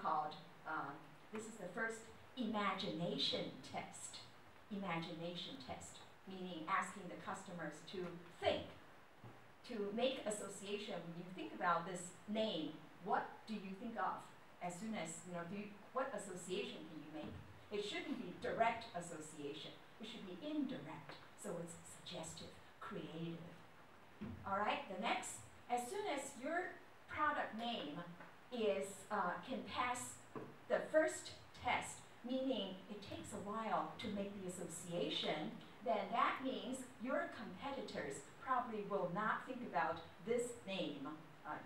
called, this is the first imagination test. Imagination test, meaning asking the customers to think, to make association. When you think about this name, what do you think of? As soon as, what association can you make? It shouldn't be direct association. It should be indirect, so it's suggestive, creative. All right, the next, as soon as your product name can pass the first test, meaning it takes a while to make the association, then that means your competitors probably will not think about this name,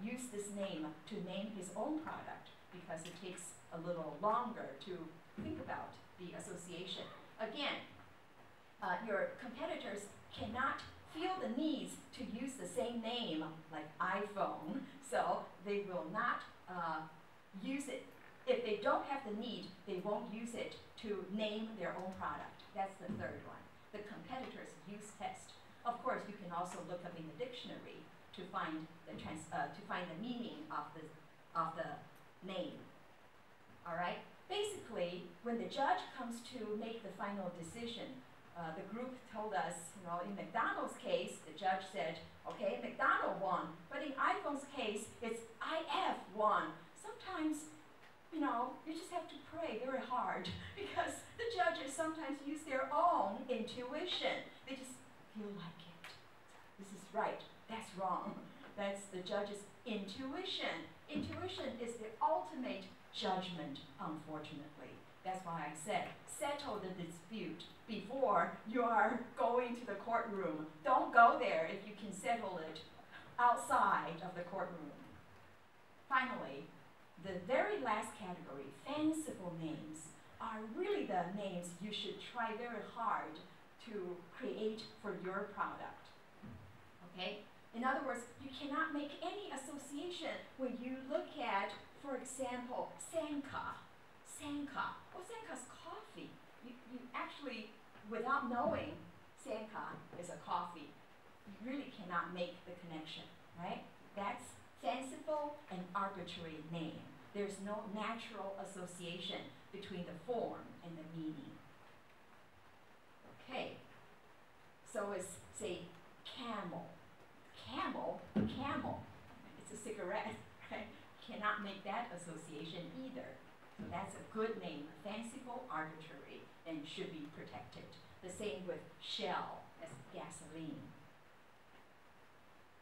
use this name to name his own product, because it takes a little longer to think about the association. Again, your competitors cannot feel the needs to use the same name like iPhone, so they will not use it. If they don't have the need, they won't use it to name their own product. That's the third one, the competitor's use test. Of course, you can also look up in the dictionary to find the meaning of the name. All right. Basically, when the judge comes to make the final decision, the group told us, in McDonald's case, the judge said, okay, McDonald won, but in iPhone's case, it's IF won. Sometimes, you just have to pray very hard, because the judges sometimes use their own intuition. They just feel like it. This is right, that's wrong. That's the judge's intuition. Intuition is the ultimate judgment, unfortunately. That's why I said, settle the dispute before you are going to the courtroom. Don't go there if you can settle it outside of the courtroom. Finally, the very last category, fanciful names, are really the names you should try very hard to create for your product. Okay? In other words, you cannot make any association when you look at, for example, Sanka. Sanka. Well, Sanka's coffee. You actually, without knowing Sanka is a coffee, you really cannot make the connection, right? That's fanciful and arbitrary name. There's no natural association between the form and the meaning. Okay, so it's, say, camel. Camel, it's a cigarette, right? Cannot make that association either. So that's a good name, fanciful, arbitrary, and should be protected. The same with Shell, as gasoline.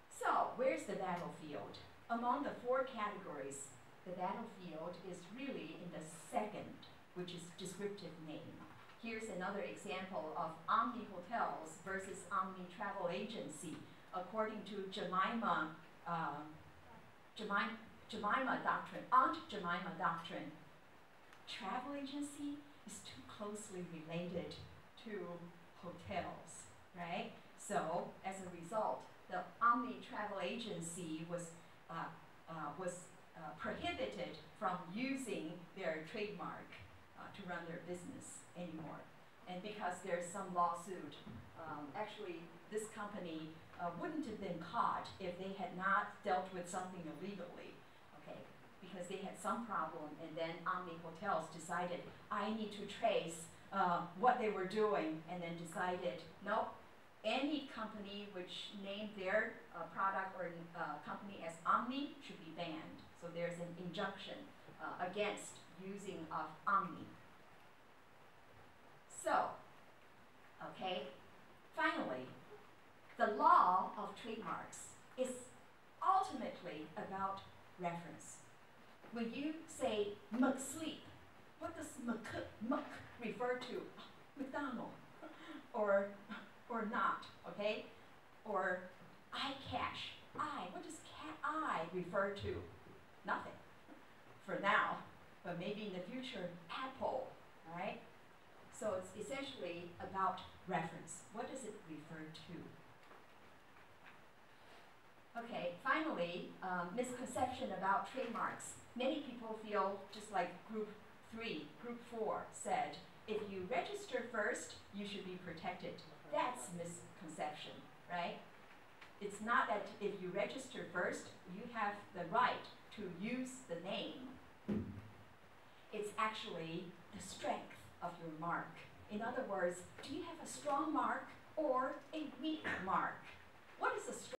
So, where's the battlefield? Among the four categories, the battlefield is really in the second, which is descriptive name. Here's another example of Omni Hotels versus Omni Travel Agency. According to Jemima doctrine, Aunt Jemima doctrine, travel agency is too closely related to hotels, right? So, as a result, the Omni Travel Agency was prohibited from using their trademark to run their business anymore. And because there's some lawsuit, actually this company wouldn't have been caught if they had not dealt with something illegally, okay? Because they had some problem, and then Omni Hotels decided, I need to trace what they were doing, and then decided, nope, any company which named their product or company as Omni should be banned. So there's an injunction against using of Omni. So, okay, finally, the law of trademarks is ultimately about reference. When you say McSleep, what does Mc refer to? McDonald, or not, okay? Or iCash, what does I refer to? Nothing, for now, but maybe in the future, Apple, all right? So it's essentially about reference. What does it refer to? Okay, finally, misconception about trademarks. Many people feel, just like group 4 said, if you register first, you should be protected. That's misconception, right? It's not that if you register first, you have the right to use the name. actually the strength of your mark. In other words, do you have a strong mark or a weak mark? What is a strong